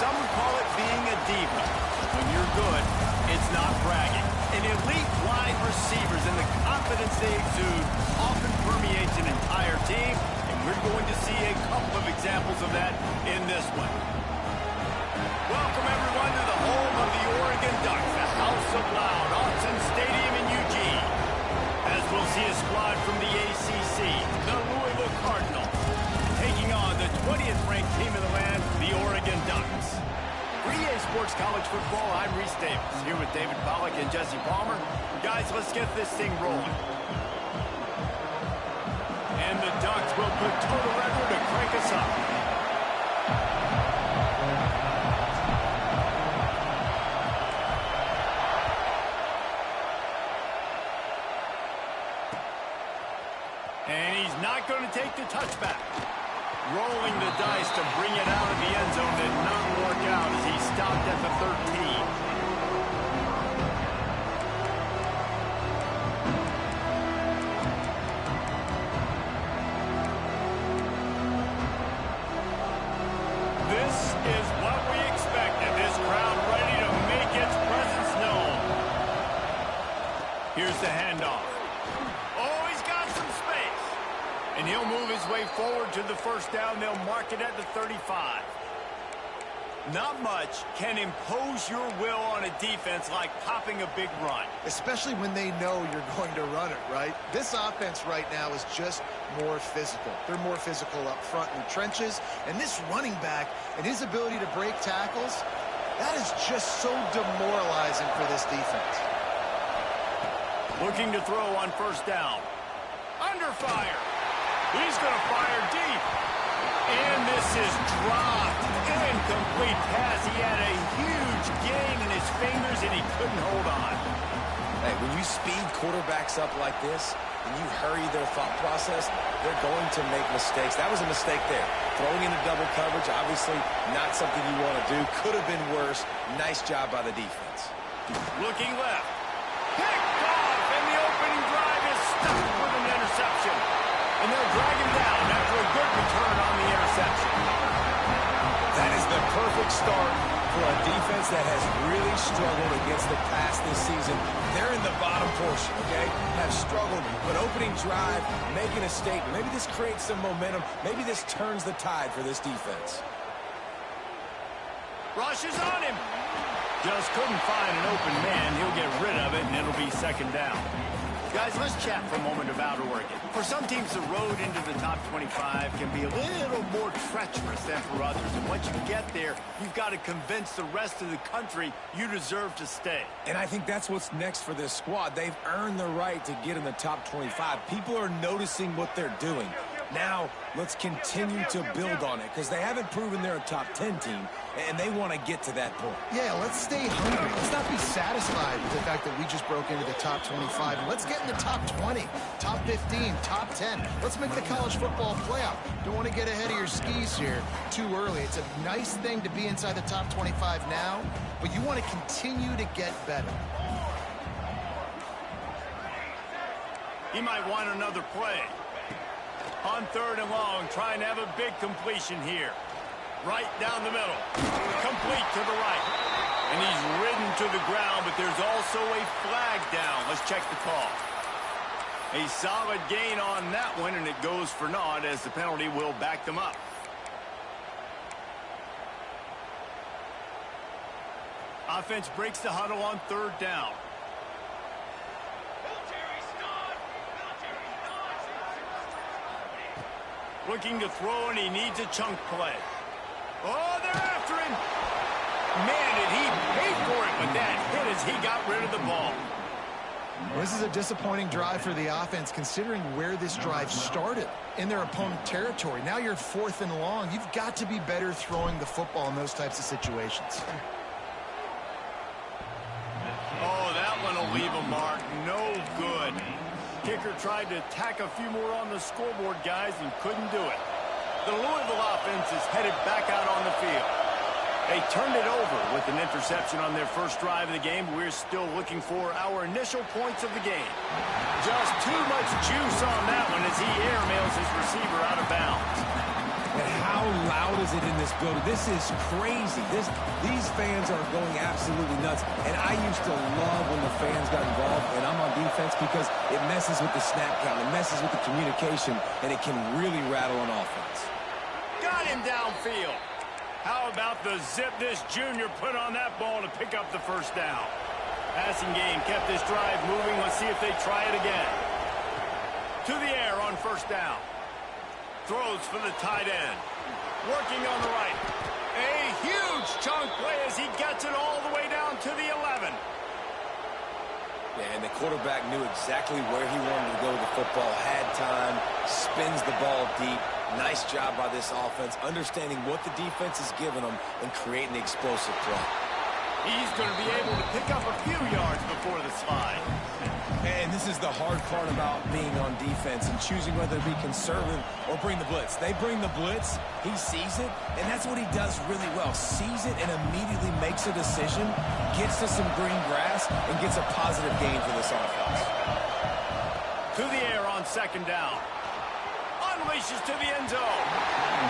some would call it being a diva. When you're good, it's not bragging. And elite wide receivers and the confidence they exude often permeates an entire team, and we're going to see a couple of examples of that in this one. Welcome, everyone, to the home of the Oregon Ducks, the House of Loud, Autzen Stadium in Eugene. As we'll see a squad from the ACC, the Louisville Cardinals, taking on the 20th ranked team in the land, the Oregon Ducks. For EA Sports College Football, I'm Reese Davis, here with David Pollack and Jesse Palmer. Guys, let's get this thing rolling. And the Ducks will put total record to crank us up. And he's not going to take the touchback. Rolling the dice to bring it out of the end zone did not work out as he stopped at the 13. This is what we expected. This crowd ready to make its presence known. Here's the handoff. Oh, he's got some space. And he'll move his way forward to the first down. They'll mark it at the 35. Not much can impose your will on a defense like popping a big run. Especially when they know you're going to run it, right? This offense right now is just more physical. They're more physical up front in the trenches. And this running back and his ability to break tackles, that is just so demoralizing for this defense. Looking to throw on first down. Under fire. He's going to fire deep. And this is dropped. Incomplete pass. He had a huge gain in his fingers, and he couldn't hold on. Hey, when you speed quarterbacks up like this, and you hurry their thought process, they're going to make mistakes. That was a mistake there. Throwing into double coverage, obviously not something you want to do. Could have been worse. Nice job by the defense. Looking left. Picked off, and the opening drive is stuffed with an interception. And they'll drag him down after a good return on the interception. That is the perfect start for a defense that has really struggled against the pass this season. They're in the bottom portion, okay? Have struggled, but opening drive, making a statement. Maybe this creates some momentum. Maybe this turns the tide for this defense. Rushes on him. Just couldn't find an open man. He'll get rid of it, and it'll be second down. Guys, let's chat for a moment about Oregon. For some teams, the road into the top 25 can be a little more treacherous than for others. And once you get there, you've got to convince the rest of the country you deserve to stay. And I think that's what's next for this squad. They've earned the right to get in the top 25. People are noticing what they're doing. Now, let's continue to build on it because they haven't proven they're a top 10 team, and they want to get to that point. Yeah, let's stay hungry. Let's not be satisfied with the fact that we just broke into the top 25. Let's get in the top 20, top 15, top 10. Let's make the college football playoff. Don't want to get ahead of your skis here too early. It's a nice thing to be inside the top 25 now, but you want to continue to get better. He might want another play. On third and long, trying to have a big completion here. Right down the middle. Complete to the right. And he's ridden to the ground, but there's also a flag down. Let's check the call. A solid gain on that one, and it goes for naught as the penalty will back them up. Offense breaks the huddle on third down. Looking to throw, and he needs a chunk play. Oh, they're after him. Man, did he pay for it with that hit as he got rid of the ball. Well, this is a disappointing drive for the offense considering where this drive started, in their opponent territory. Now you're fourth and long. You've got to be better throwing the football in those types of situations. Oh, that one will leave a mark. No good. Kicker tried to tack a few more on the scoreboard, guys, and couldn't do it. The Louisville offense is headed back out on the field. They turned it over with an interception on their first drive of the game. We're still looking for our initial points of the game. Just too much juice on that one as he airmails his receiver out of bounds. And how loud is it in this building. This is crazy. These fans are going absolutely nuts. And I used to love when the fans got involved, and I'm on defense because it messes with the snap count. It messes with the communication, and it can really rattle an offense. Got him downfield. How about the zip this junior put on that ball to pick up the first down? Passing game kept this drive moving. Let's see if they try it again. To the air on first down. Throws for the tight end. Working on the right. A huge chunk play as he gets it all the way down to the 11. Yeah, and the quarterback knew exactly where he wanted to go with the football. Had time. Spins the ball deep. Nice job by this offense, understanding what the defense is giving them and creating the explosive play. He's going to be able to pick up a few yards before the slide. And this is the hard part about being on defense and choosing whether to be conservative or bring the blitz. They bring the blitz, he sees it, and that's what he does really well. Sees it and immediately makes a decision, gets to some green grass, and gets a positive gain for this offense. To the air on second down. Unleashes to the end zone.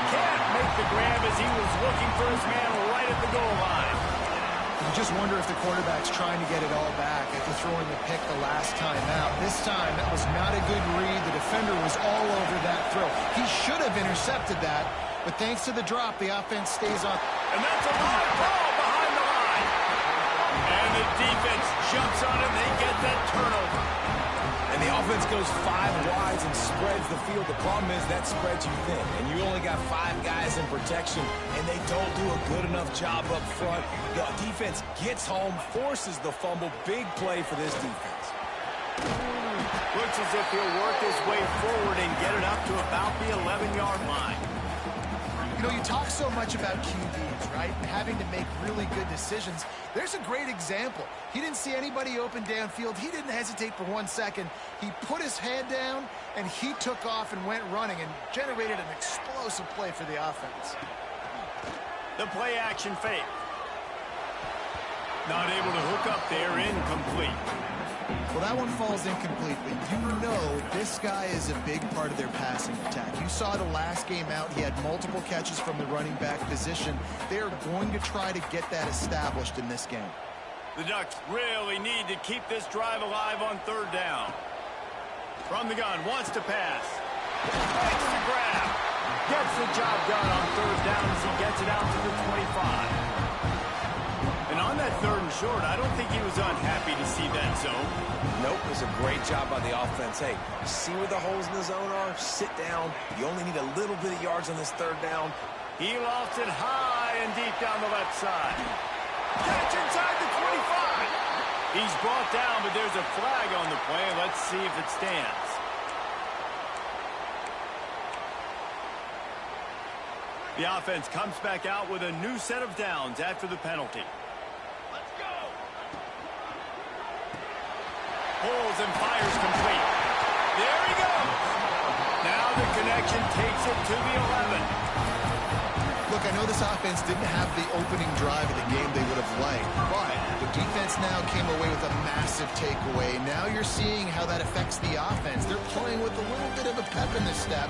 Can't make the grab as he was looking for his man right at the goal line. You just wonder if the quarterback's trying to get it all back after throwing the pick the last time out. This time, that was not a good read. The defender was all over that throw. He should have intercepted that, but thanks to the drop, the offense stays on. And that's a live ball behind the line. And the defense jumps on it, and they get that turnover. And the offense goes 5 wides and spreads the field. The problem is that spreads you thin, and you only got 5 guys in protection, and they don't do a good enough job up front. The defense gets home, forces the fumble. Big play for this defense. Looks as if he'll work his way forward and get it up to about the 11-yard line. You know, you talk so much about QBs, right? And having to make really good decisions. There's a great example. He didn't see anybody open downfield. He didn't hesitate for 1 second. He put his head down, and he took off and went running and generated an explosive play for the offense. The play action fake. Not able to hook up there, incomplete. Well, that one falls incomplete, but you know this guy is a big part of their passing attack. You saw the last game out. He had multiple catches from the running back position. They're going to try to get that established in this game. The Ducks really need to keep this drive alive on third down. From the gun, wants to pass. Makes the grab. Gets the job done on third down as he gets it out to the 25. And on that third and short, I don't think he was unhappy to see that zone. Nope, it was a great job by the offense. Hey, see where the holes in the zone are? Sit down. You only need a little bit of yards on this third down. He lost it high and deep down the left side. Catch inside the 25. He's brought down, but there's a flag on the play. Let's see if it stands. The offense comes back out with a new set of downs after the penalty. Let's go. Pulls and fires complete. There he goes. Now the connection takes it to the 11. Look, I know this offense didn't have the opening drive of the game they would have liked, but the defense now came away with a massive takeaway. Now you're seeing how that affects the offense. They're playing with a little bit of a pep in the step.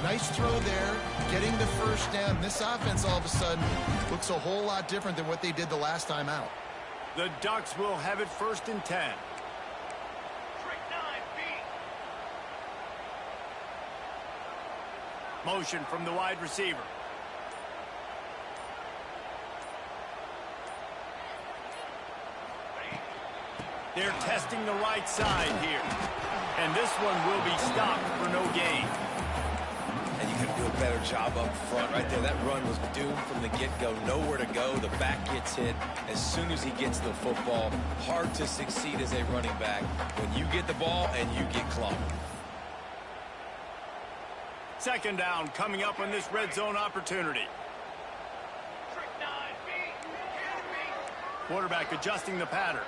Nice throw there, getting the first down. This offense all of a sudden looks a whole lot different than what they did the last time out. The Ducks will have it 1st and 10. Motion from the wide receiver. They're testing the right side here. And this one will be stopped for no gain. And you could do a better job up front right there. That run was doomed from the get-go. Nowhere to go. The back gets hit as soon as he gets the football. Hard to succeed as a running back when you get the ball and you get clobbered. 2nd down coming up on this red zone opportunity. Quarterback adjusting the pattern.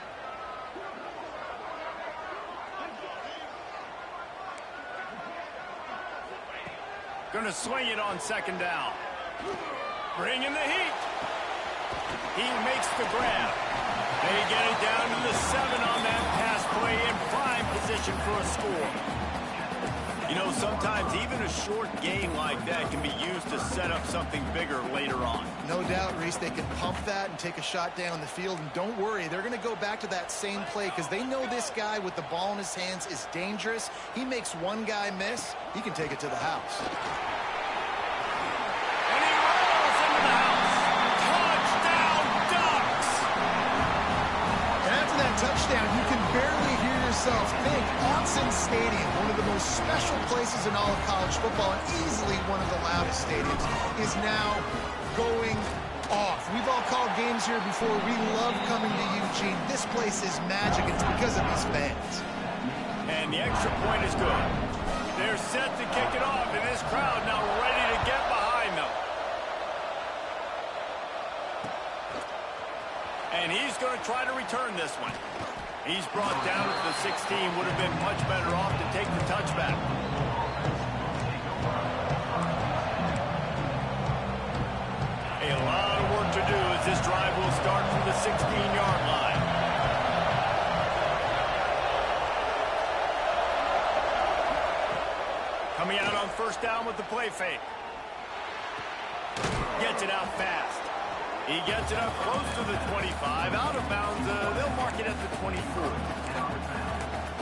Going to swing it on 2nd down. Bringing the heat. He makes the grab. They get it down to the 7 on that pass play in prime position for a score. You know, sometimes even a short gain like that can be used to set up something bigger later on. No doubt, Reese, they can pump that and take a shot down the field. And don't worry, they're going to go back to that same play because they know this guy with the ball in his hands is dangerous. He makes one guy miss, he can take it to the house. And he rolls into the house. Touchdown, Ducks! And after that touchdown, you can barely hear yourself think. Autzen Stadium, one of the most special places in all of college football and easily one of the loudest stadiums, is now going off. We've all called games here before. We love coming to Eugene. This place is magic. It's because of these fans. And the extra point is good. They're set to kick it off, and this crowd now ready to get behind them. And he's going to try to return this one. He's brought down to the 16. Would have been much better off to take the touchback. A lot of work to do as this drive will start from the 16-yard line. Coming out on first down with the play fake. Gets it out fast. He gets it up close to the 25. Out of bounds, they'll mark it at the 24.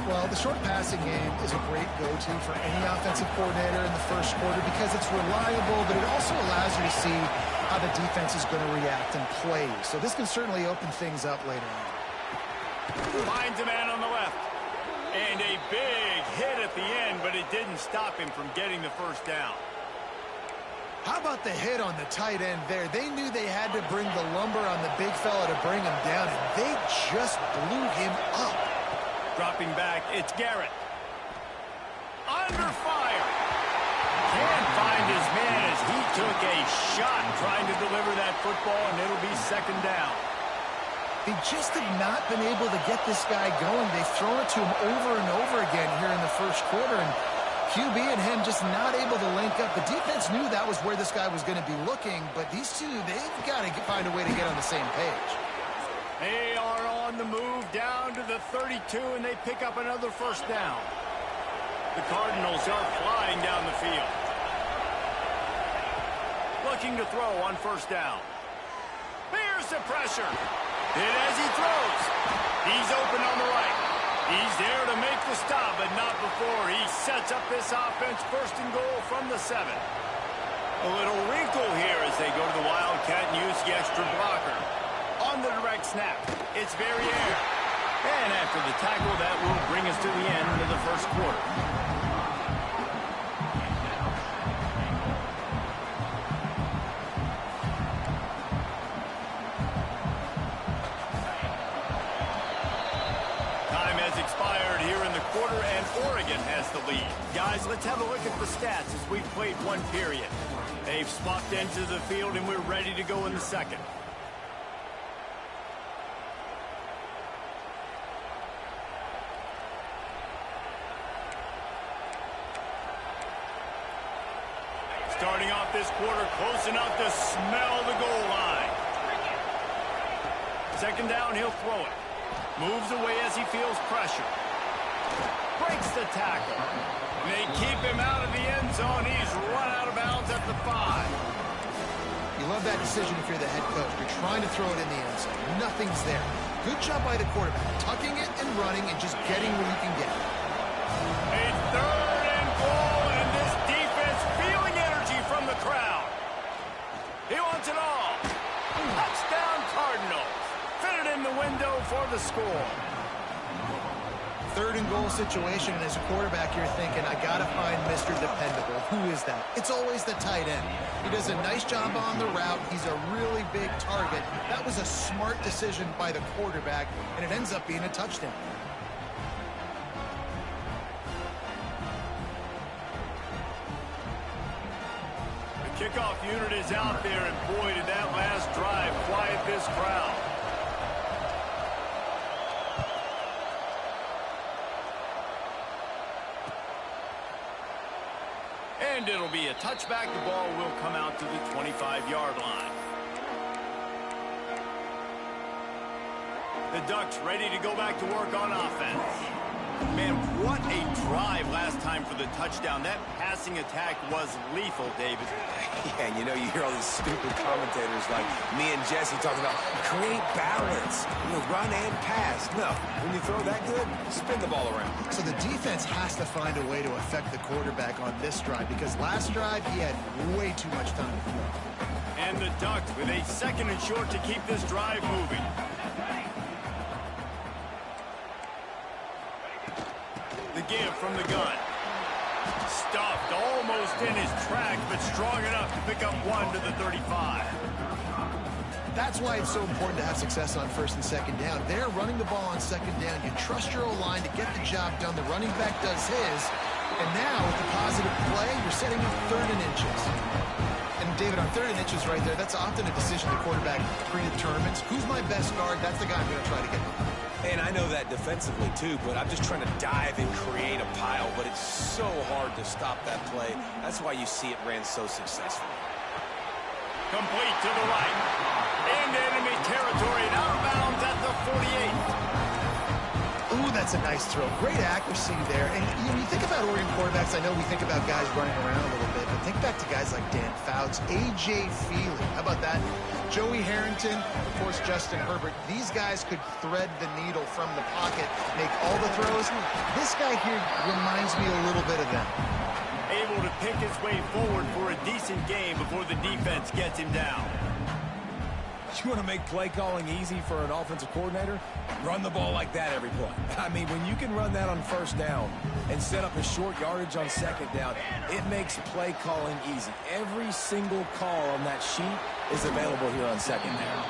Well, the short passing game is a great go-to for any offensive coordinator in the first quarter because it's reliable, but it also allows you to see how the defense is going to react and play. So this can certainly open things up later on. Finds a man on the left. And a big hit at the end, but it didn't stop him from getting the first down. How about the hit on the tight end there? They knew they had to bring the lumber on the big fella to bring him down, and they just blew him up. Dropping back, it's Garrett. Under fire. Can't find his man as he took a shot trying to deliver that football, and it'll be second down. They just have not been able to get this guy going. They've thrown it to him over and over again here in the first quarter, and QB and him just not able to link up. The defense knew that was where this guy was going to be looking, but these two, they've got to find a way to get on the same page. They are on the move down to the 32, and they pick up another first down. The Cardinals are flying down the field. Looking to throw on first down. Here's the pressure. Hit as he throws. He's open on the right. He's there to make the stop, but not before he sets up this offense first and goal from the 7. A little wrinkle here as they go to the Wildcat and use the extra blocker. On the direct snap, it's Verrier. And after the tackle, that will bring us to the end of the first quarter. Expired here in the quarter, and Oregon has the lead. Guys, let's have a look at the stats as we've played one period. They've swapped into the field, and we're ready to go in the second. Starting off this quarter close enough to smell the goal line. Second down, he'll throw it. Moves away as he feels pressure. Breaks the tackle. They keep him out of the end zone. He's run out of bounds at the 5. You love that decision if you're the head coach. You're trying to throw it in the end zone. Nothing's there. Good job by the quarterback. Tucking it and running and just getting where you can get. A third and goal, and this defense feeling energy from the crowd. He wants it all. Touchdown Cardinals. Fit it in the window for the score. Third and goal situation, and as a quarterback, you're thinking, I got to find Mr. Dependable. Who is that? It's always the tight end. He does a nice job on the route. He's a really big target. That was a smart decision by the quarterback, and it ends up being a touchdown. The kickoff unit is out there, and boy, did that last drive quiet this crowd. And it'll be a touchback. The ball will come out to the 25-yard line. The Ducks ready to go back to work on offense. Man, what a drive last time for the touchdown. That passing attack was lethal, David. Yeah, and you know, you hear all these stupid commentators like me and Jesse talking about create balance, run and pass. No, when you throw that good, spin the ball around. So the defense has to find a way to affect the quarterback on this drive, because last drive he had way too much time to throw. And the Ducks with a 2nd and short to keep this drive moving. The give from the gun. Stuffed almost in his tracks, but strong enough to pick up 1 to the 35. That's why it's so important to have success on 1st and 2nd down. They're running the ball on 2nd down. You trust your O-line to get the job done. The running back does his. And now, with the positive play, you're setting up 3rd and inches. And, David, on 3rd and inches right there, that's often a decision the quarterback predetermines. Who's my best guard? That's the guy I'm going to try to get. And I know that defensively, too, but I'm just trying to dive and create a pile, but it's so hard to stop that play. That's why you see it ran so successfully. Complete to the right. Into enemy territory and out of bounds at the 48. Ooh, that's a nice throw. Great accuracy there. And you think about Oregon quarterbacks, I know we think about guys running around a little bit, but think back to guys like Dan Fouts, A.J. Feely. How about that? Joey Harrington, of course, Justin Herbert. These guys could thread the needle from the pocket, make all the throws. This guy here reminds me a little bit of them. Able to pick his way forward for a decent game before the defense gets him down. You want to make play calling easy for an offensive coordinator? Run the ball like that every play. I mean, when you can run that on 1st down and set up a short yardage on 2nd down, it makes play calling easy. Every single call on that sheet is available here on 2nd down.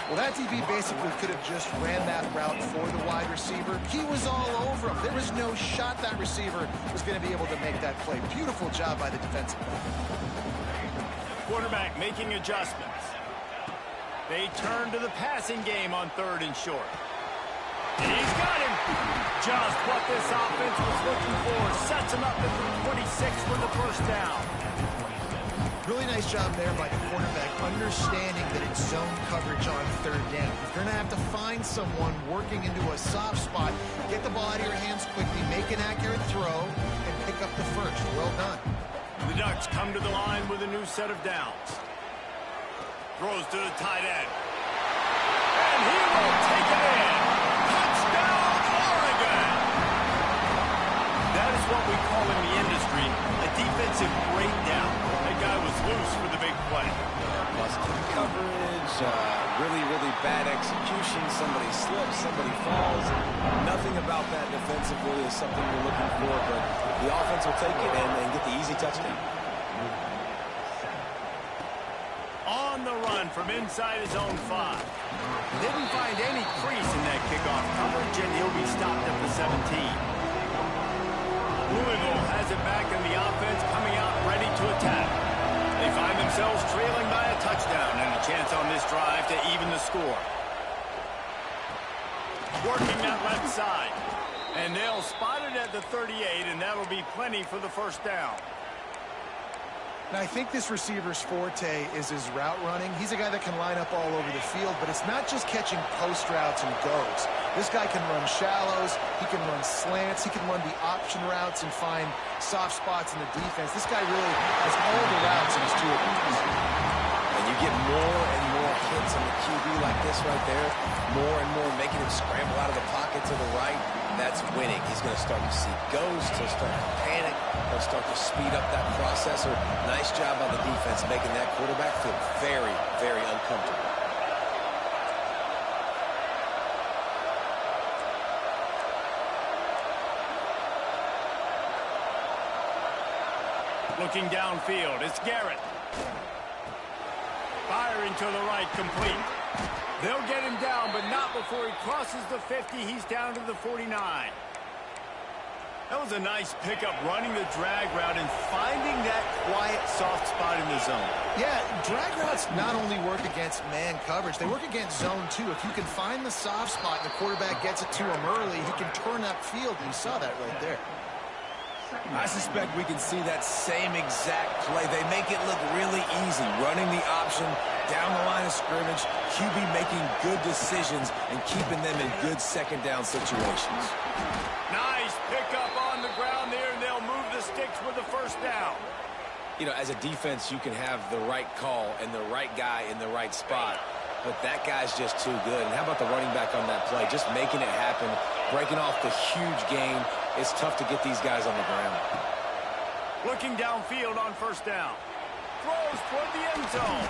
Well, that DB basically could have just ran that route for the wide receiver. He was all over him. There was no shot that receiver was going to be able to make that play. Beautiful job by the defensive player. Quarterback making adjustments. They turn to the passing game on 3rd and short. He's got him. Just what this offense was looking for. Sets him up at the 26 for the 1st down. Really nice job there by the quarterback, understanding that it's zone coverage on 3rd down. You're going to have to find someone working into a soft spot, get the ball out of your hands quickly, make an accurate throw, and pick up the 1st. Well done. The Ducks come to the line with a new set of downs. Throws to the tight end. And he will take it in. Touchdown, Oregon! That is what we call in the industry a defensive breakdown. That guy was loose for the big play. Busted coverage, really, really bad execution. Somebody slips, somebody falls. Nothing about that defensively is something we're looking for, but the offense will take it and get the easy touchdown. On the run from inside his own 5. Didn't find any crease in that kickoff coverage, and he'll be stopped at the 17. Louisville has it back in the offense, coming out ready to attack. They find themselves trailing by a touchdown and a chance on this drive to even the score. Working that left side. And they'll spot it at the 38, and that'll be plenty for the 1st down. Now, I think this receiver's forte is his route running. He's a guy that can line up all over the field, but it's not just catching post routes and goes. This guy can run shallows, he can run slants, he can run the option routes and find soft spots in the defense. This guy really has all the routes in his toolbox. And you get more and more hits on the QB like this right there, more and more making him scramble out of the pocket to the right. That's winning. He's going to start to see ghosts, he'll start to panic, he'll start to speed up that processor. Nice job on the defense making that quarterback feel very, very uncomfortable. Looking downfield, it's Garrett. Firing to the right, complete. They'll get him down, but not before he crosses the 50. He's down to the 49. That was a nice pickup, running the drag route and finding that quiet, soft spot in the zone. Yeah, drag routes not only work against man coverage, they work against zone too. If you can find the soft spot and the quarterback gets it to him early, he can turn up field, and you saw that right there. I suspect we can see that same exact play. They make it look really easy, running the option down the line of scrimmage, QB making good decisions and keeping them in good second down situations. Nice pickup on the ground there, and they'll move the sticks with the first down. You know, as a defense, you can have the right call and the right guy in the right spot, but that guy's just too good. And how about the running back on that play? Just making it happen, breaking off the huge gain. It's tough to get these guys on the ground. Looking downfield on first down. Throws toward the end zone.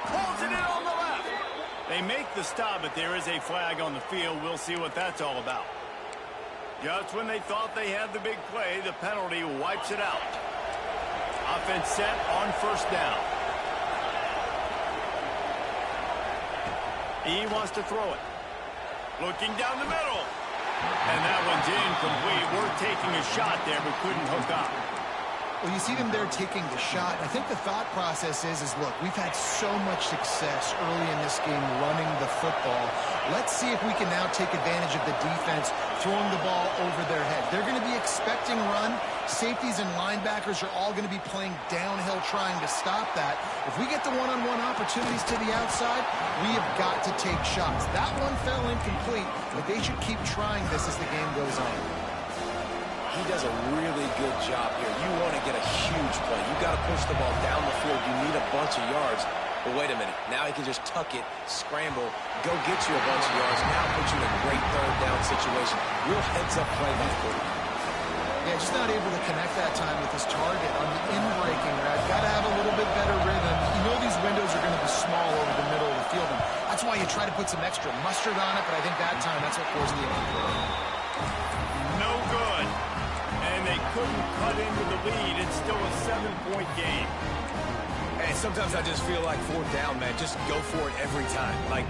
Pulls it in on the left. They make the stop, but there is a flag on the field. We'll see what that's all about. Just when they thought they had the big play, the penalty wipes it out. Offense set on first down. He wants to throw it. Looking down the middle. And that one's incomplete. We're taking a shot there, but couldn't hook up. Well, you see them there taking the shot. I think the thought process is look, we've had so much success early in this game running the football. Let's see if we can now take advantage of the defense throwing the ball over their head. They're going to be expecting run. Safeties and linebackers are all going to be playing downhill trying to stop that. If we get the one-on-one opportunities to the outside, we have got to take shots. That one fell incomplete, but they should keep trying this as the game goes on. He does a really good job here. You want to get a huge play. You got to push the ball down the field. You need a bunch of yards. But wait a minute. Now he can just tuck it, scramble, go get you a bunch of yards. Now put you in a great third down situation. Real heads-up play by the quarterback. Yeah, just not able to connect that time with his target on the in-breaking route. Got to have a little bit better rhythm. You know these windows are going to be small over the middle of the field, and that's why you try to put some extra mustard on it, but I think that time that's what forced the incompletion. No good. And they couldn't cut into the lead. It's still a 7-point game. And sometimes I just feel like fourth down, man. Just go for it every time. Like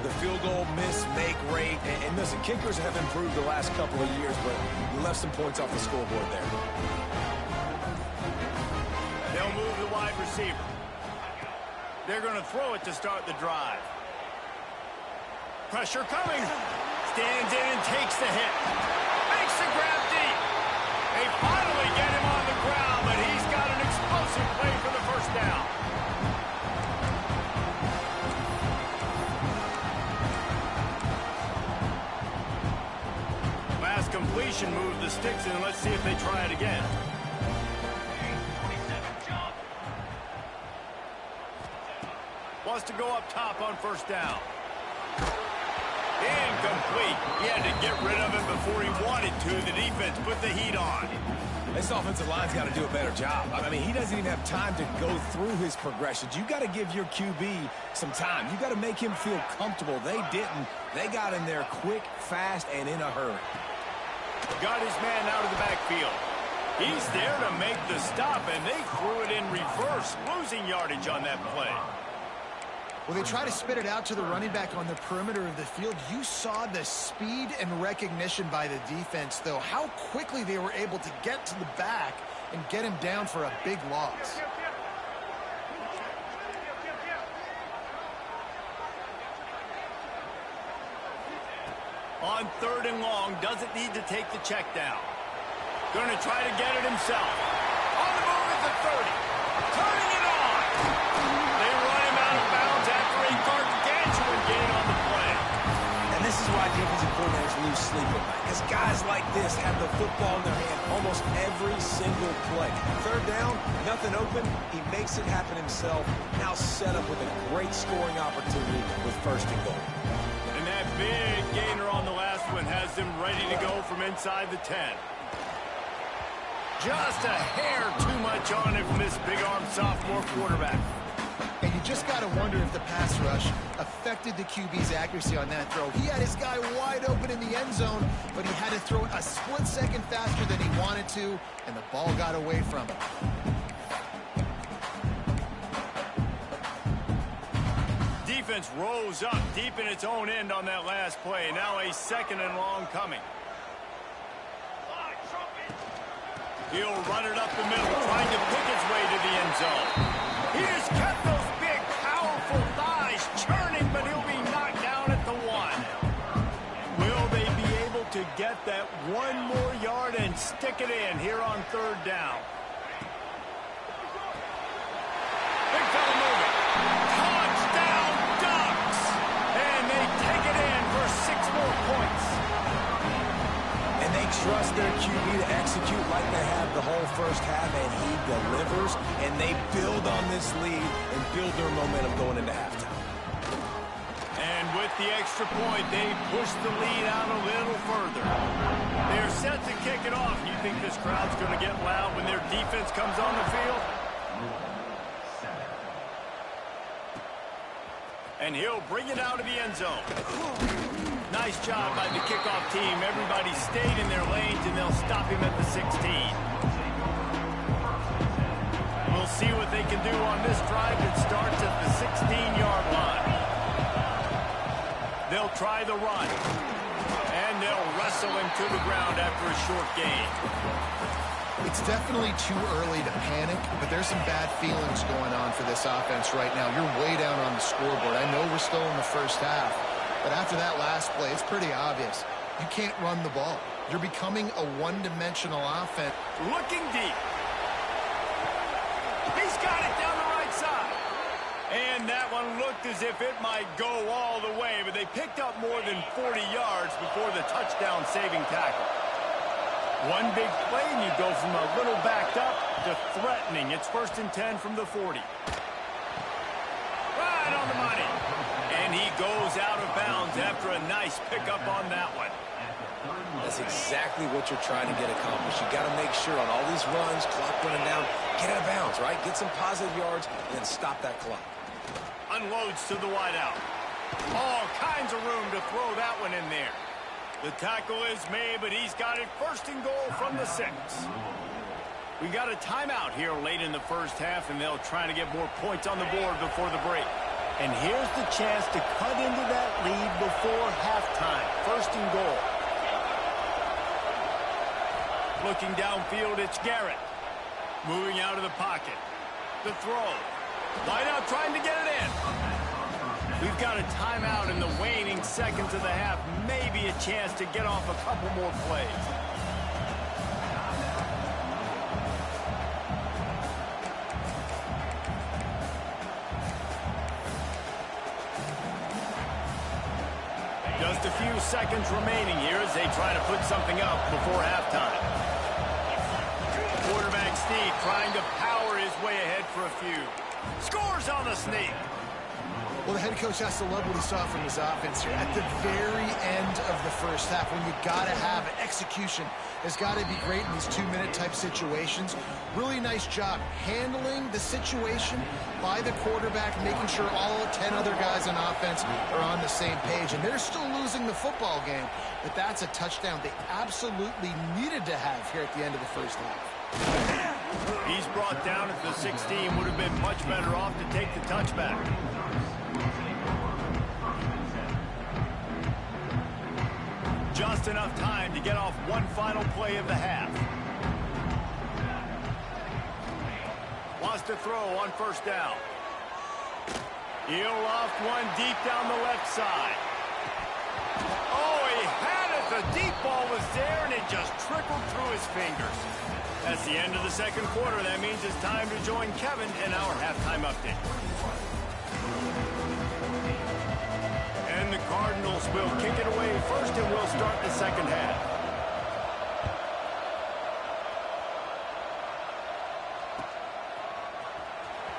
the field goal miss, make rate. And listen, kickers have improved the last couple of years, but you left some points off the scoreboard there. They'll move the wide receiver. They're going to throw it to start the drive. Pressure coming. Stands in and takes the hit. Makes the grab deep. They finally get him on the ground, but he's got an explosive play for the first down. Last completion moved the sticks in. Let's see if they try it again. Wants to go up top on first down. Incomplete. He had to get rid of it before he wanted to. The defense put the heat on. This offensive line's got to do a better job. I mean, he doesn't even have time to go through his progressions. You got to give your QB some time. You got to make him feel comfortable. They didn't. They got in there quick, fast, and in a hurry. Got his man out of the backfield. He's there to make the stop, and they threw it in reverse, losing yardage on that play. Well, they try to spit it out to the running back on the perimeter of the field. You saw the speed and recognition by the defense, though. How quickly they were able to get to the back and get him down for a big loss. On third and long, doesn't need to take the check down. Going to try to get it himself. On the move at the 30. Turning it on. They run him out of bounds after a gargantuan gain on the play. And this is why defensive coordinators lose sleep at night. Because guys like this have the football in their hand almost every single play. Third down, nothing open. He makes it happen himself. Now set up with a great scoring opportunity with first and goal. And that big gainer on the last one has them ready to go from inside the 10. Just a hair too much on it from this big-arm sophomore quarterback. And you just got to wonder if the pass rush affected the QB's accuracy on that throw. He had his guy wide open in the end zone, but he had to throw it a split second faster than he wanted to, and the ball got away from him. Defense rose up deep in its own end on that last play. Now a second and long coming. He'll run it up the middle, trying to pick his way to the end zone. He has kept those big, powerful thighs churning, but he'll be knocked down at the 1. Will they be able to get that one more yard and stick it in here on third down. Big fella moving. Touchdown Ducks! And they take it in for 6 more points. And they trust their QB to execute like they have the whole first half, and he delivers, and they build on this lead and build their momentum going into halftime. And with the extra point, they push the lead out a little further. They're set to kick it off. You think this crowd's going to get loud when their defense comes on the field? And he'll bring it out of the end zone. Nice job by the kickoff team. Everybody stayed in their lanes, and they'll stop him at the 16. We'll see what they can do on this drive that starts at the 16-yard line. They'll try the run, and they'll wrestle him to the ground after a short gain. It's definitely too early to panic, but there's some bad feelings going on for this offense right now. You're way down on the scoreboard. I know we're still in the first half, but after that last play, it's pretty obvious. You can't run the ball. You're becoming a one-dimensional offense. Looking deep. He's got it down the right side. And that one looked as if it might go all the way, but they picked up more than 40 yards before the touchdown-saving tackle. One big play, and you go from a little backed up to threatening. It's 1st and 10 from the 40. Right on the money. And he goes out of bounds after a nice pickup on that one. That's exactly what you're trying to get accomplished. You got to make sure on all these runs, clock running down, get out of bounds, right? Get some positive yards, and then stop that clock. Unloads to the wideout. All kinds of room to throw that one in there. The tackle is made, but he's got it 1st and goal from the 6. We got a timeout here late in the first half, and they'll try to get more points on the board before the break. And here's the chance to cut into that lead before halftime. 1st and goal. Looking downfield, it's Garrett. Moving out of the pocket. The throw. Line out trying to get it in. We've got a timeout in the waning seconds of the half. Maybe a chance to get off a couple more plays. Just a few seconds remaining here as they try to put something up before halftime. Quarterback sneak trying to power his way ahead for a few. Scores on the sneak. Well, the head coach has to love what he saw from his offense here. At the very end of the first half, when you got to have it, execution has got to be great in these 2-minute type situations. Really nice job handling the situation by the quarterback, making sure all 10 other guys on offense are on the same page. And they're still losing the football game, but that's a touchdown they absolutely needed to have here at the end of the first half. He's brought down at the 16. Would have been much better off to take the touchback. Just enough time to get off one final play of the half. Wants to throw on 1st down. He'll loft one deep down the left side. Oh, he had it. The deep ball was there, and it just trickled through his fingers. That's the end of the 2nd quarter. That means it's time to join Kevin in our halftime update. And the Cardinals will kick it away first, and we'll start the 2nd half.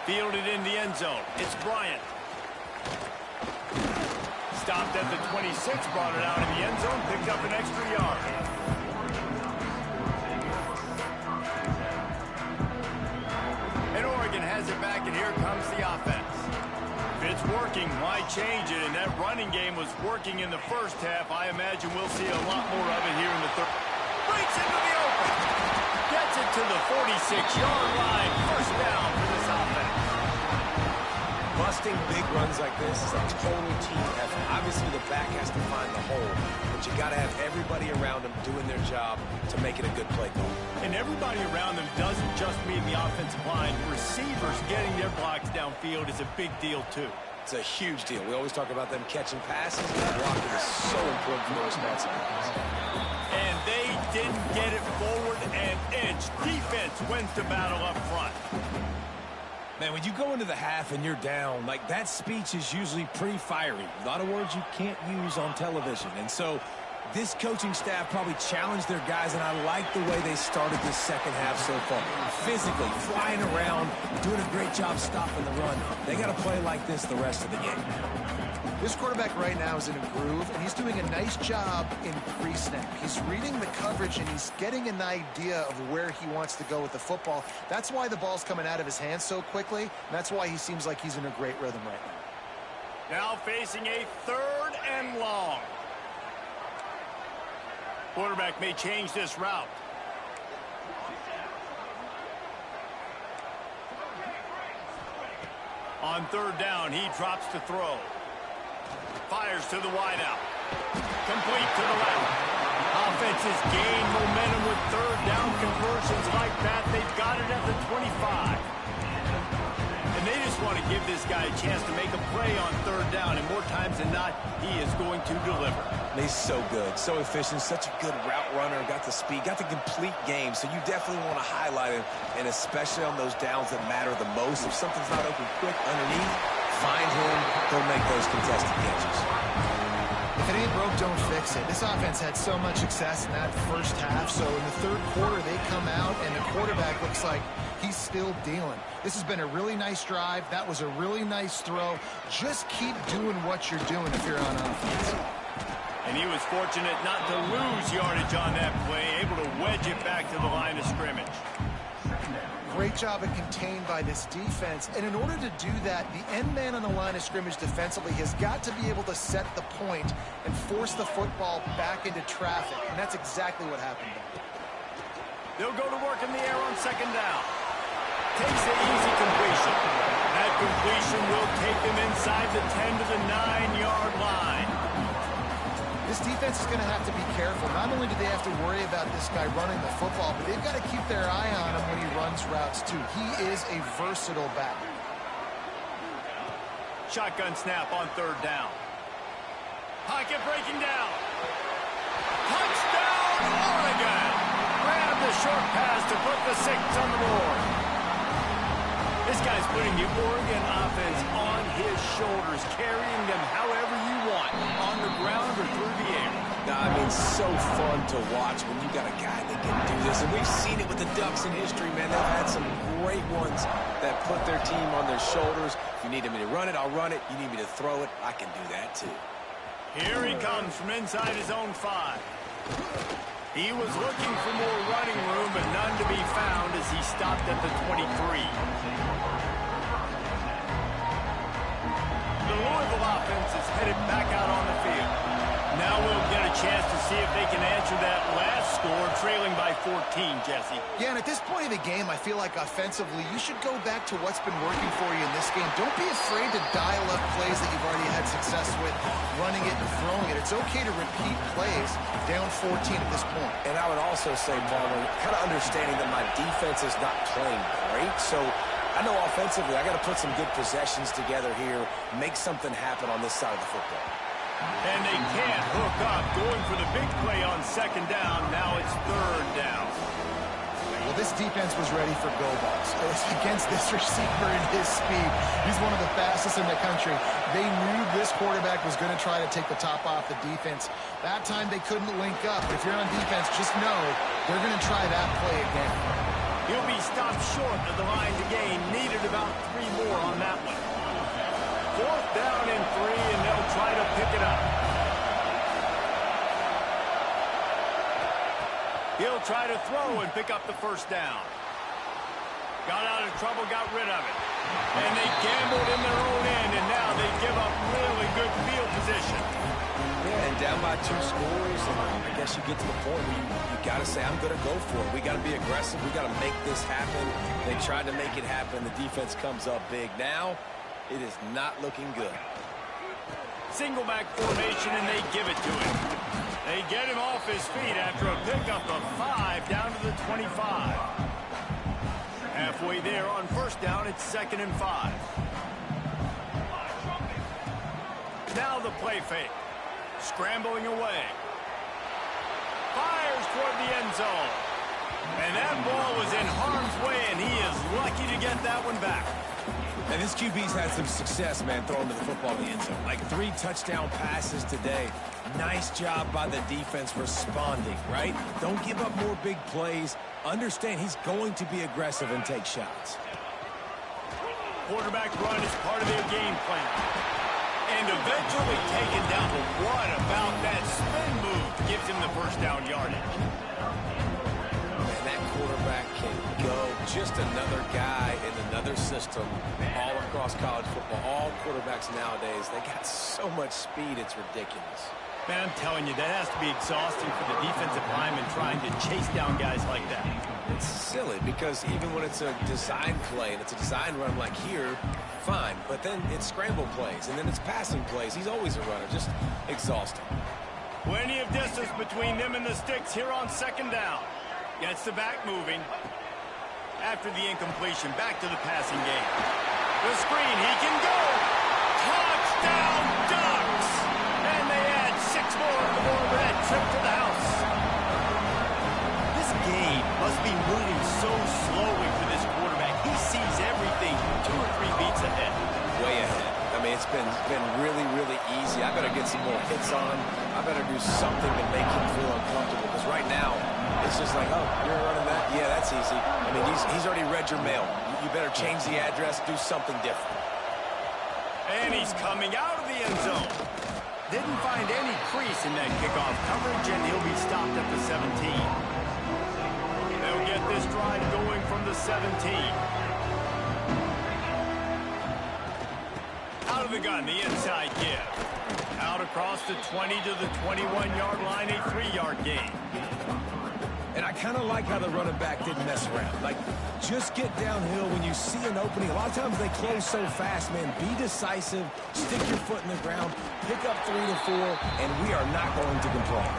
Fielded in the end zone. It's Bryant. Stopped at the 26, brought it out in the end zone, picked up an extra yard. And Oregon has it back, and here comes the offense. If it's working, why change it? And that running game was working in the first half. I imagine we'll see a lot more of it here in the third. Breaks into the open. Gets it to the 46-yard line. 1st down for this offense. Busting big runs like this is a total team effort. Obviously, the back has to find the hole, but you got to have everybody around them doing their job to make it a good play call. And everybody around them doesn't just mean the offensive line. Receivers getting their blocks downfield is a big deal, too. It's a huge deal. We always talk about them catching passes, and blocking is so important for those stats. And they Which defense wins the battle up front? Man, when you go into the half and you're down, like, that speech is usually pretty fiery. A lot of words you can't use on television. And so this coaching staff probably challenged their guys, and I like the way they started this second half so far. Physically, flying around, doing a great job stopping the run. They got to play like this the rest of the game. This quarterback right now is in a groove, and he's doing a nice job in pre-snap. He's reading the coverage, and he's getting an idea of where he wants to go with the football. That's why the ball's coming out of his hands so quickly, and that's why he seems like he's in a great rhythm right now. Now facing a 3rd and long. Quarterback may change this route. On 3rd down, he drops to throw. Fires to the wideout. Complete to the left. Offenses gain momentum with 3rd down conversions like that. They've got it at the 25. And they just want to give this guy a chance to make a play on 3rd down. And more times than not, he is going to deliver. He's so good, so efficient, such a good route runner, got the speed, got the complete game. So you definitely want to highlight him, and especially on those downs that matter the most. If something's not open quick underneath, find him, he'll make those contested catches. If it ain't broke, don't fix it. This offense had so much success in that first half, so in the 3rd quarter, they come out, and the quarterback looks like he's still dealing. This has been a really nice drive. That was a really nice throw. Just keep doing what you're doing if you're on offense. And he was fortunate not to lose yardage on that play, able to wedge it back to the line of scrimmage. Great job of contained by this defense. And in order to do that, the end man on the line of scrimmage defensively has got to be able to set the point and force the football back into traffic. And that's exactly what happened there. They'll go to work in the air on 2nd down. Takes the easy completion. That completion will take them inside the 10 to the 9-yard line. This defense is going to have to be careful. Not only do they have to worry about this guy running the football, but they've got to keep their eye on him when he runs routes, too. He is a versatile back. Shotgun snap on 3rd down. Pocket breaking down. Touchdown, Oregon! Grab the short pass to put the 6 on the board. This guy's putting the Oregon offense on his shoulders, carrying them however you want, on the ground or through the air. I mean, so fun to watch when you got a guy that can do this. And we've seen it with the Ducks in history, man. They've had some great ones that put their team on their shoulders. If you need me to run it, I'll run it. You need me to throw it, I can do that too. Here he comes from inside his own 5. He was looking for more running room, but none to be found as he stopped at the 23. The Louisville offense is headed back out on the field. Now we'll get a chance to see if they can answer that last score, trailing by 14, Jesse. Yeah, and at this point of the game, I feel like offensively, you should go back to what's been working for you in this game. Don't be afraid to dial up plays that you've already had success with, running it and throwing it. It's okay to repeat plays down 14 at this point. And I would also say, Palmer, kind of understanding that my defense is not playing great, so I know offensively I got to put some good possessions together here, make something happen on this side of the football. And they can't hook up, going for the big play on 2nd down. Now it's 3rd down. Well, this defense was ready for go balls. Against this receiver and his speed, he's one of the fastest in the country. They knew this quarterback was going to try to take the top off the defense. That time they couldn't link up. If you're on defense, just know they're going to try that play again. He'll be stopped short of the line to gain. Needed about 3 more on that one. 4th down and 3, and they'll try to pick it up. He'll try to throw and pick up the 1st down. Got out of trouble, got rid of it. And they gambled in their own end, and now they give up really good field position. Yeah, and down by 2 scores, and I guess you get to the point where you got to say, I'm going to go for it. We got to be aggressive. We got to make this happen. They tried to make it happen. The defense comes up big. Now, it is not looking good. Single back formation, and they give it to him. They get him off his feet after a pickup of 5 down to the 25. Halfway there on 1st down, it's 2nd and 5. Now the play fake. Scrambling away. Fires toward the end zone. And that ball was in harm's way, and he is lucky to get that one back. And this QB's had some success, man, throwing to the football in the end zone. Like 3 touchdown passes today. Nice job by the defense responding, right? Don't give up more big plays. Understand he's going to be aggressive and take shots. Quarterback run is part of their game plan. And eventually taken down. But what about that spin move gives him the first down yardage? And that quarterback can go. Just another guy in another system all across college football. All quarterbacks nowadays, they got so much speed, it's ridiculous. Man, I'm telling you, that has to be exhausting for the defensive lineman trying to chase down guys like that. It's silly because even when it's a design play and it's a design run like here, fine. But then it's scramble plays and then it's passing plays. He's always a runner, just exhausting. Plenty of distance between them and the sticks here on second down. Gets the back moving. After the incompletion, back to the passing game. The screen, he can go. Touchdown, Ducks! And they add 6 more on the board for that trip to the house. This game must be moving so slowly for this quarterback. He sees everything 2 or 3 beats ahead. Way ahead. I mean, it's been really, really easy. I better get some more hits on him. I better do something to make him feel uncomfortable. Because right now, it's just like, oh, you're running that? Yeah, that's easy. I mean, he's already read your mail. You better change the address, do something different. And he's coming out of the end zone. Didn't find any crease in that kickoff coverage, and he'll be stopped at the 17. They'll get this drive going from the 17. Out of the gun, the inside give. Out across the 20 to the 21-yard line, a 3-yard gain. And I kind of like how the running back didn't mess around. Like, just get downhill when you see an opening. A lot of times they close so fast, man. Be decisive, stick your foot in the ground, pick up 3 to 4, and we are not going to complain.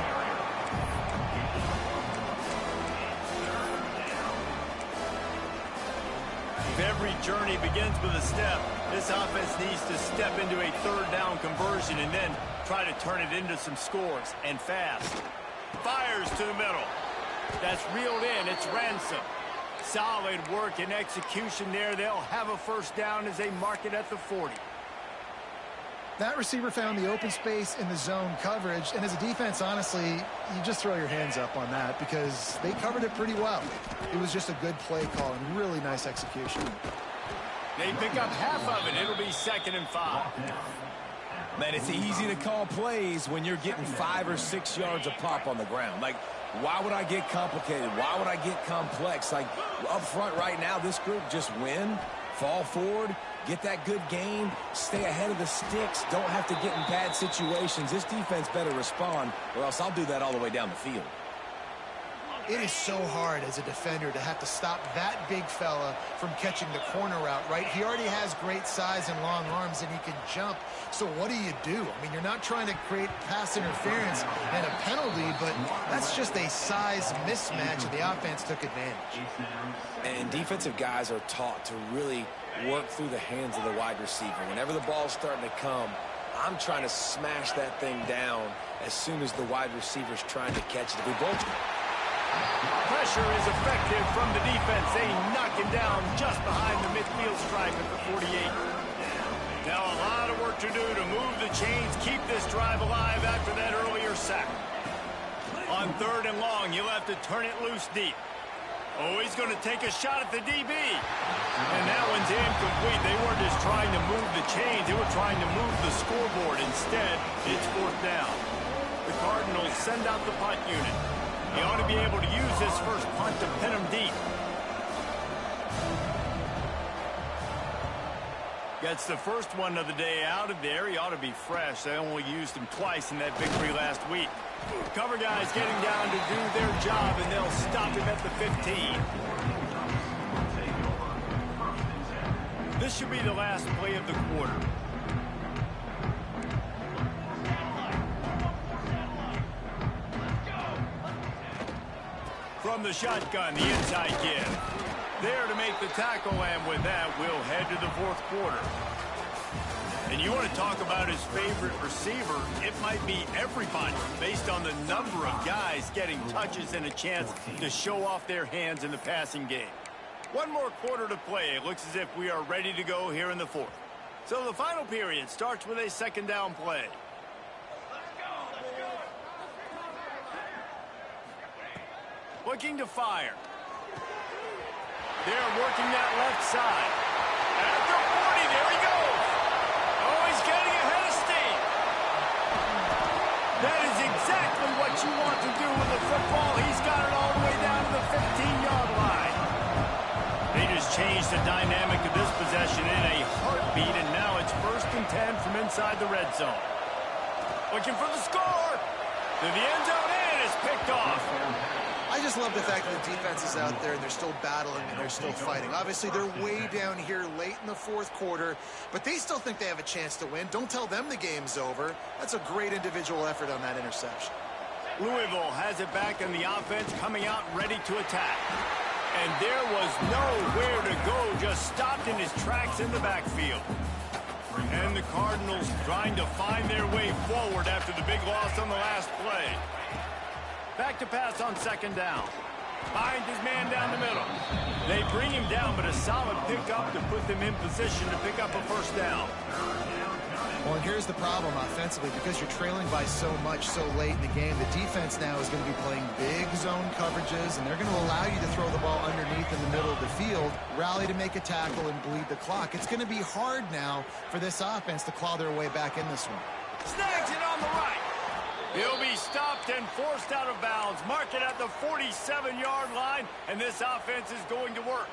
If every journey begins with a step, this offense needs to step into a 3rd down conversion and then try to turn it into some scores, and fast. Fires to the middle. That's reeled in. It's Ransom. Solid work and execution there. They'll have a first down as they mark it at the 40. That receiver found the open space in the zone coverage, and as a defense, honestly, you just throw your hands up on that because they covered it pretty well. It was just a good play call and really nice execution. They pick up half of it. It'll be 2nd and 5. Man, it's easy to call plays when you're getting 5 or 6 yards a pop on the ground. Like, why would I get complicated? Why would I get complex? Like, up front right now, this group just win, fall forward, get that good gain, stay ahead of the sticks, don't have to get in bad situations. This defense better respond, or else I'll do that all the way down the field. It is so hard as a defender to have to stop that big fella from catching the corner route, right? He already has great size and long arms, and he can jump. So what do? I mean, you're not trying to create pass interference and a penalty, but that's just a size mismatch, and the offense took advantage. And defensive guys are taught to really work through the hands of the wide receiver. Whenever the ball's starting to come, I'm trying to smash that thing down as soon as the wide receiver's trying to catch it. If we both... Pressure is effective from the defense. They knock him down just behind the midfield stripe at the 48. Now a lot of work to do to move the chains, keep this drive alive after that earlier sack. On 3rd and long, you'll have to turn it loose deep. Oh, he's going to take a shot at the DB. And that one's incomplete. They weren't just trying to move the chains. They were trying to move the scoreboard. Instead, it's 4th down. The Cardinals send out the punt unit. He ought to be able to use this first punt to pin him deep. Gets the first one of the day out of there. He ought to be fresh. They only used him twice in that victory last week. Cover guys getting down to do their job, and they'll stop him at the 15. This should be the last play of the quarter. From the shotgun, the inside give. There to make the tackle, and with that, we'll head to the 4th quarter. And you want to talk about his favorite receiver, it might be everybody based on the number of guys getting touches and a chance to show off their hands in the passing game. One more quarter to play. It looks as if we are ready to go here in the fourth. So the final period starts with a second down play. Looking to fire. They're working that left side. At the 40, there he goes. Oh, he's getting ahead of steam. That is exactly what you want to do with the football. He's got it all the way down to the 15-yard line. They just changed the dynamic of this possession in a heartbeat, and now it's 1st and 10 from inside the red zone. Looking for the score. To the end zone, and it's picked off. I just love the fact that the defense is out there and they're still battling and they're still fighting. Obviously, they're way down here late in the fourth quarter, but they still think they have a chance to win. Don't tell them the game's over. That's a great individual effort on that interception. Louisville has it back in the offense, coming out ready to attack. And there was nowhere to go, just stopped in his tracks in the backfield. And the Cardinals trying to find their way forward after the big loss on the last play. Back to pass on second down. Finds his man down the middle. They bring him down, but a solid pickup to put them in position to pick up a first down. Well, and here's the problem offensively. Because you're trailing by so much so late in the game, the defense now is going to be playing big zone coverages, and they're going to allow you to throw the ball underneath in the middle of the field, rally to make a tackle, and bleed the clock. It's going to be hard now for this offense to claw their way back in this one. Snags it on the right. He'll be stopped and forced out of bounds. Mark it at the 47-yard line, and this offense is going to work.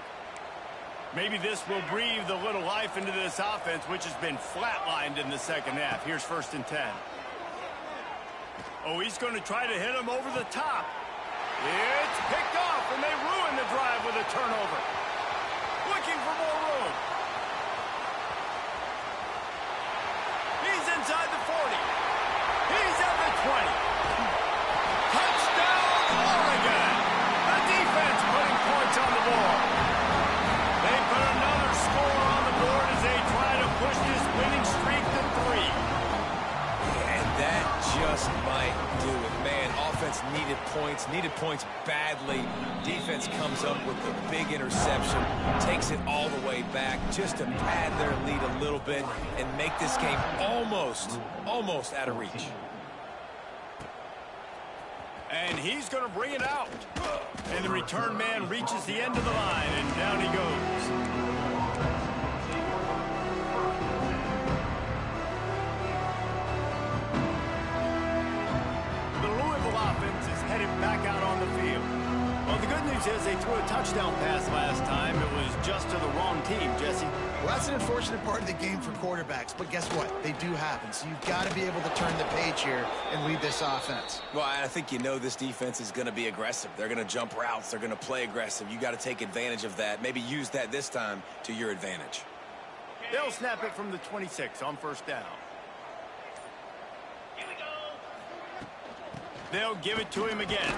Maybe this will breathe a little life into this offense, which has been flatlined in the second half. Here's 1st and 10. Oh, he's going to try to hit him over the top. It's picked off, and they ruin the drive with a turnover. Looking for more room. He's inside the 40. He's at the 20. Touchdown, Oregon. The defense putting points on the board. They put another score on the board as they try to push this winning streak to 3. And that just might do it. Man, offense needed points badly. Defense comes up with the big interception, takes it all the way back just to pad their lead a little bit and make this game almost out of reach. And he's going to bring it out. And the return man reaches the end of the line, and down he goes. The Louisville offense is headed back out on the field. Well, the good news is they threw a touchdown pass last time. It was just to the wrong team, Jesse. Well, that's an unfortunate part of the game for quarterbacks, but guess what? They do happen, so you've got to be able to turn the page here and lead this offense. Well, I think you know this defense is going to be aggressive. They're going to jump routes. They're going to play aggressive. You got to take advantage of that. Maybe use that this time to your advantage. They'll snap it from the 26 on 1st down. They'll give it to him again.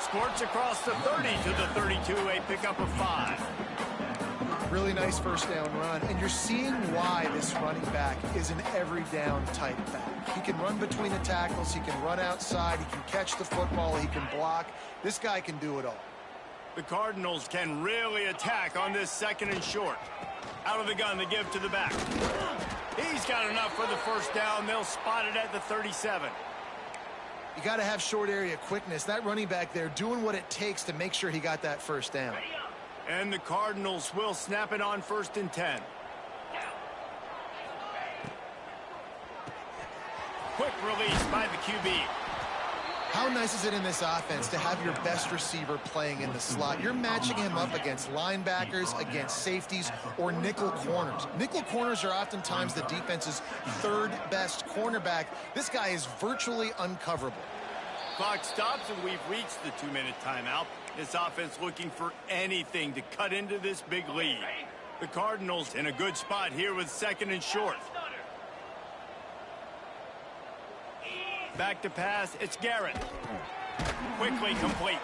Squirts across the 30 to the 32, a pickup of 5. Really nice first down run, and you're seeing why this running back is an every down type back. He can run between the tackles, he can run outside, he can catch the football, he can block. This guy can do it all. The Cardinals can really attack on this 2nd and short. Out of the gun, they give to the back. He's got enough for the first down. They'll spot it at the 37. You got to have short area quickness. That running back there doing what it takes to make sure he got that first down. And the Cardinals will snap it on 1st and 10. Quick release by the QB. How nice is it in this offense to have your best receiver playing in the slot? You're matching him up against linebackers, against safeties, or nickel corners. Nickel corners are oftentimes the defense's 3rd best cornerback. This guy is virtually uncoverable. Clock stops, and we've reached the 2-minute timeout. This offense looking for anything to cut into this big lead. The Cardinals in a good spot here with 2nd and short. Back to pass, it's Garrett. Quickly complete.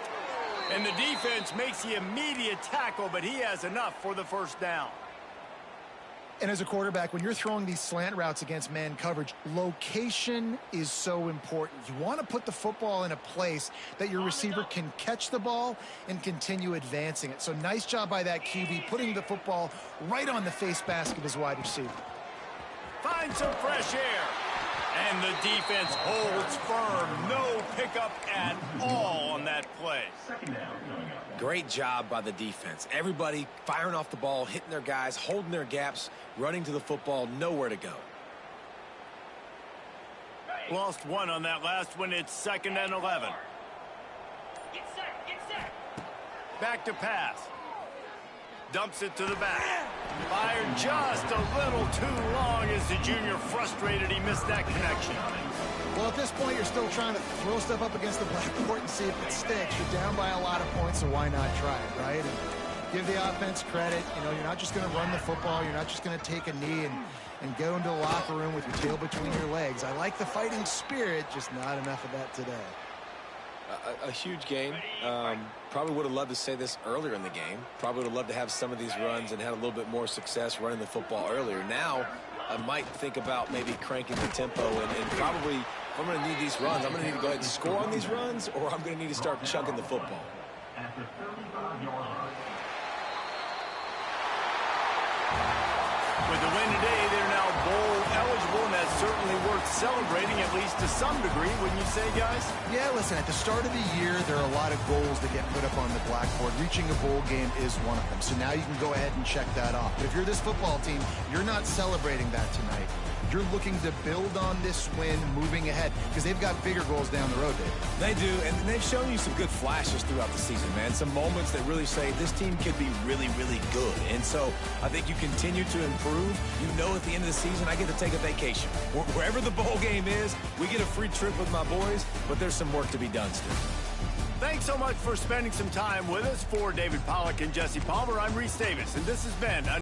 And the defense makes the immediate tackle, but he has enough for the first down. And as a quarterback, when you're throwing these slant routes against man coverage, location is so important. You want to put the football in a place that your receiver can catch the ball and continue advancing it. So nice job by that QB, putting the football right on the face mask of his wide receiver. Find some fresh air. And the defense holds firm. No pickup at all on that play. Great job by the defense. Everybody firing off the ball, hitting their guys, holding their gaps, running to the football, nowhere to go. Lost one on that last one. It's 2nd and 11. Get set. Back to pass. Dumps it to the back. Fired just a little too long as the junior frustrated. He missed that connection on it. Well, at this point, you're still trying to throw stuff up against the blackboard and see if it sticks. You're down by a lot of points, so why not try it, right? And give the offense credit. You know, you're not just going to run the football. You're not just going to take a knee and go into the locker room with your tail between your legs. I like the fighting spirit, just not enough of that today. A huge game. Probably would have loved to say this earlier in the game. Probably would have loved to have some of these runs and had a little bit more success running the football earlier. Now, I might think about maybe cranking the tempo and probably, if I'm going to need these runs, I'm going to need to go ahead and score on these runs, or I'm going to need to start chucking the football. With the win today, they're now bowl eligible, and that's certainly worth celebrating, at least to some degree, wouldn't you say, guys? Yeah, listen, at the start of the year, there are a lot of goals that get put up on the blackboard. Reaching a bowl game is one of them. So now you can go ahead and check that off. But if you're this football team, you're not celebrating that tonight. You're looking to build on this win moving ahead because they've got bigger goals down the road, David. They do, and they've shown you some good flashes throughout the season, man. Some moments that really say this team could be really, really good. And so I think you continue to improve. You know at the end of the season, I get to take a vacation. Wherever the bowl game is, we get a free trip with my boys, but there's some work to be done still. Thanks so much for spending some time with us. For David Pollack and Jesse Palmer, I'm Reese Davis, and this has been